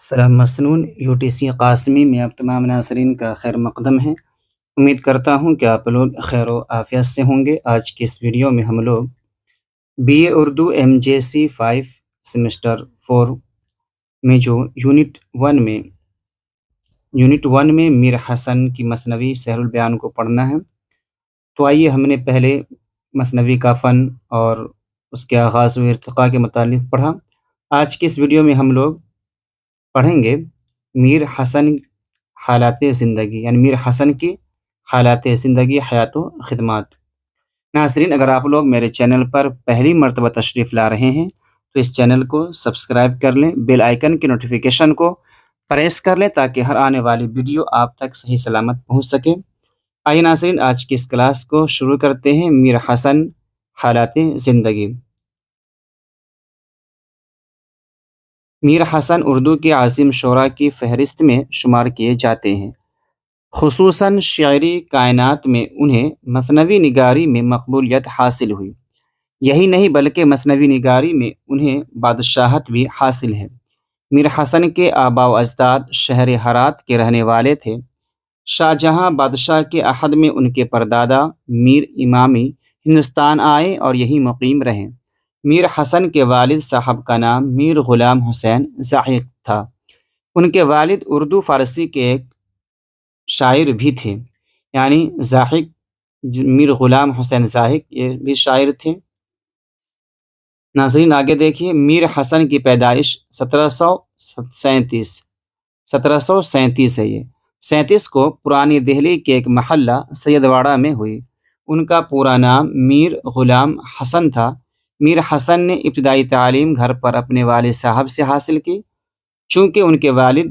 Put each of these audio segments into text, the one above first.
سلام مسنون UTC قاسمی میں آپ تمام ناظرین کا خیر مقدم ہے۔ امید کرتا ہوں کہ آپ لوگ خیر و عافیت سے ہوں گے۔ آج کی اس ویڈیو میں ہم لوگ BA اردو MJC 5 سیمسٹر 4 میں جو یونٹ 1 میں میر حسن کی مثنوی سحر البیان کو پڑھنا ہے۔ تو آئیے ہم نے پہلے مثنوی کا فن اور اس کے آغاز و ارتقاء کے متعلق پڑھا۔ آج کی اس ویڈیو میں ہم لوگ پڑھیں گے میر حسن حالات زندگی، یعنی میر حسن کی حالات زندگی، حیات و خدمات۔ ناظرین، اگر آپ لوگ میرے چینل پر پہلی مرتبہ تشریف لا رہے ہیں تو اس چینل کو سبسکرائب کر لیں، بیل آئیکن کی نوٹیفیکیشن کو پریس کر لیں تاکہ ہر آنے والی ویڈیو آپ تک صحیح سلامت پہنچ سکے۔ آئیے ناظرین، آج کی اس کلاس کو شروع کرتے ہیں۔ میر حسن حالات زندگی۔ میر حسن اردو کے عظیم شعراء کی فہرست میں شمار کیے جاتے ہیں۔ خصوصاً شعری کائنات میں انہیں مثنوی نگاری میں مقبولیت حاصل ہوئی۔ یہی نہیں بلکہ مثنوی نگاری میں انہیں بادشاہت بھی حاصل ہے۔ میر حسن کے آباء و اجداد شہر ہرات کے رہنے والے تھے۔ شاہ جہاں بادشاہ کے عہد میں ان کے پردادا میر امامی ہندوستان آئے اور یہیں مقیم رہے۔ میر حسن کے والد صاحب کا نام میر غلام حسین زاہق تھا۔ ان کے والد اردو فارسی کے ایک شاعر بھی تھے، یعنی زاہق میر غلام حسین زاہق یہ بھی شاعر تھے۔ ناظرین آگے دیکھیے، میر حسن کی پیدائش 1737 ہے۔ یہ 37 کو پرانی دہلی کے ایک محلہ سید واڑہ میں ہوئی۔ ان کا پورا نام میر غلام حسن تھا۔ میر حسن نے ابتدائی تعلیم گھر پر اپنے والد صاحب سے حاصل کی۔ چونکہ ان کے والد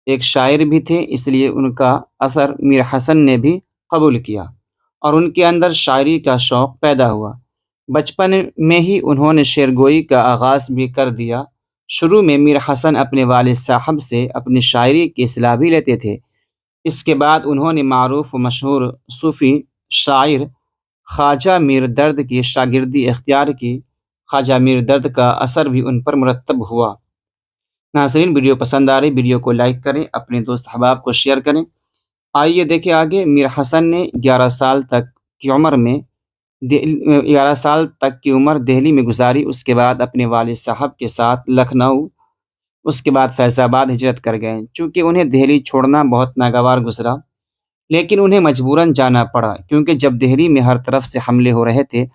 ایک شاعر بھی تھے، اس لیے ان کا اثر میر حسن نے بھی قبول کیا اور ان کے اندر شاعری کا شوق پیدا ہوا۔ بچپن میں ہی انہوں نے شعر گوئی کا آغاز بھی کر دیا۔ شروع میں میر حسن اپنے والد صاحب سے اپنی شاعری کی اصلاح بھی لیتے تھے۔ اس کے بعد انہوں نے معروف و مشہور صوفی شاعر خواجہ میر درد کی شاگردی اختیار کی۔ خواجہ میر درد کا اثر بھی ان پر مرتب ہوا۔ ناظرین، ویڈیو پسند آ رہی ویڈیو کو لائک کریں، اپنے دوست احباب کو شیئر کریں۔ آئیے دیکھیں آگے۔ میر حسن نے 11 سال تک کی عمر دہلی میں گزاری۔ اس کے بعد اپنے والد صاحب کے ساتھ لکھنؤ، اس کے بعد فیض آباد ہجرت کر گئے۔ چونکہ انہیں دہلی چھوڑنا بہت ناگوار گزرا، لیکن انہیں مجبوراً جانا پڑا، کیونکہ جب دہلی میں ہر طرف سے حملے ہو رہے تھے،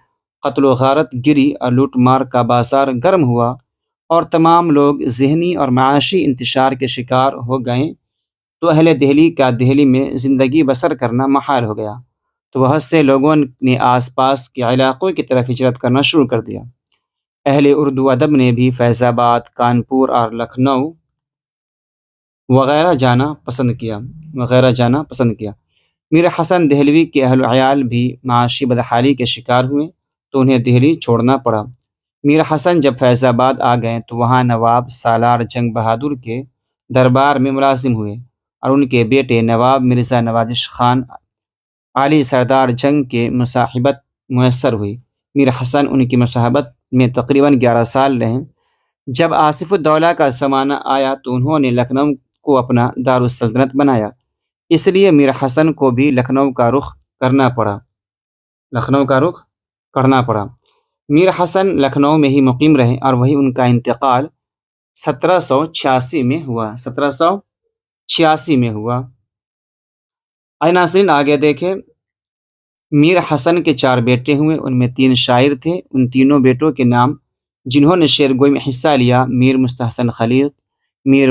قتل و غارت گری اور لوٹ مار کا بازار گرم ہوا اور تمام لوگ ذہنی اور معاشی انتشار کے شکار ہو گئے، تو اہل دہلی کا دہلی میں زندگی بسر کرنا محال ہو گیا۔ تو بہت سے لوگوں نے آس پاس کے علاقوں کی طرف ہجرت کرنا شروع کر دیا۔ اہل اردو ادب نے بھی فیض آباد، کانپور اور لکھنؤ وغیرہ جانا پسند کیا۔ میر حسن دہلوی کے اہل و عیال بھی معاشی بدحالی کے شکار ہوئے، تو انہیں دہلی چھوڑنا پڑا۔ میر حسن جب فیض آباد آ گئے تو وہاں نواب سالار جنگ بہادر کے دربار میں ملازم ہوئے اور ان کے بیٹے نواب مرزا نوازش خان عالی سردار جنگ کے مصاحبت میسر ہوئی۔ میر حسن ان کی مصاحبت میں تقریباً 11 سال رہے۔ جب آصف الدولہ کا زمانہ آیا تو انہوں نے لکھنؤ کو اپنا دارالسلطنت بنایا، اس لیے میر حسن کو بھی لکھنؤ کا رخ کرنا پڑا۔ میر حسن لکھنؤ میں ہی مقیم رہے اور وہی ان کا انتقال 1786 میں ہوا۔ آئے ناظرین آگے دیکھیں۔ میر حسن کے 4 بیٹے ہوئے، ان میں 3 شاعر تھے۔ ان تینوں بیٹوں کے نام جنہوں نے شعر گوئی میں حصہ لیا، میر مستحسن خلیق، میر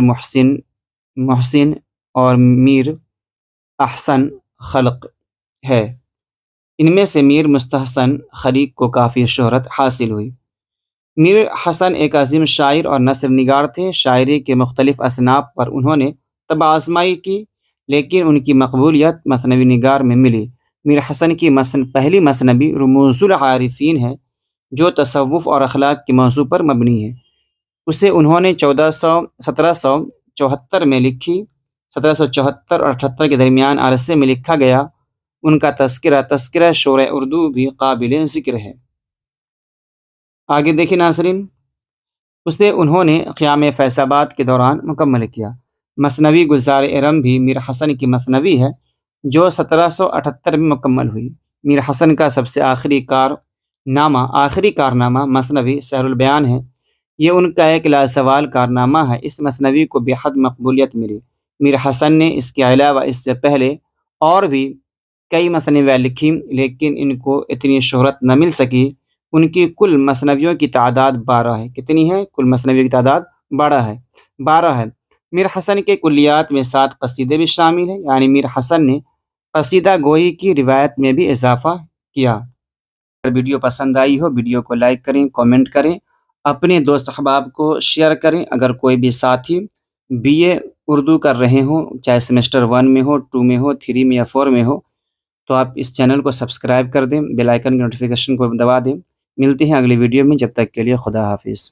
محسن اور میر احسن خلق ہے۔ ان میں سے میر مستحسن خلیق کو کافی شہرت حاصل ہوئی۔ میر حسن ایک عظیم شاعر اور نثر نگار تھے۔ شاعری کے مختلف اصناف پر انہوں نے طبع آزمائی کی، لیکن ان کی مقبولیت مثنوی نگار میں ملی۔ میر حسن کی پہلی مثنوی رموز العارفین ہے، جو تصوف اور اخلاق کے موضوع پر مبنی ہے۔ اسے انہوں نے 1774 میں لکھی۔ 1774 اور 78 کے درمیان عرصے میں لکھا گیا۔ ان کا تذکرہ شعراء اردو بھی قابل ذکر ہے۔ آگے دیکھیں ناظرین۔ اسے انہوں نے قیام فیض آباد کے دوران مکمل کیا۔ مثنوی گلزار ارم بھی میر حسن کی مثنوی ہے جو 1778 میں مکمل ہوئی۔ میر حسن کا سب سے آخری کارنامہ مثنوی سحر البیان ہے۔ یہ ان کا ایک لازوال کارنامہ ہے۔ اس مثنوی کو بے حد مقبولیت ملی۔ میر حسن نے اس کے علاوہ اس سے پہلے اور بھی کئی مثنویاں لکھی لیکن ان کو اتنی شہرت نہ مل سکی۔ ان کی کل مثنویوں کی تعداد 12 ہے۔ کتنی ہے؟ کل مثنویوں کی تعداد 12 ہے۔ میر حسن کے کلیات میں 7 قصیدے بھی شامل ہیں، یعنی میر حسن نے قصیدہ گوئی کی روایت میں بھی اضافہ کیا۔ اگر ویڈیو پسند آئی ہو ویڈیو کو لائک کریں، کامنٹ کریں، اپنے دوست احباب کو شیئر کریں۔ اگر کوئی بھی ساتھی BA اردو کر رہے ہوں، چاہے سیمسٹر 1 میں ہو، 2 میں ہو، 3 میں یا 4 میں ہو، تو آپ اس چینل کو سبسکرائب کر دیں، بیل آئیکن کی نوٹیفیکیشن کو دبا دیں۔ ملتے ہیں اگلی ویڈیو میں، جب تک کے لیے خدا حافظ۔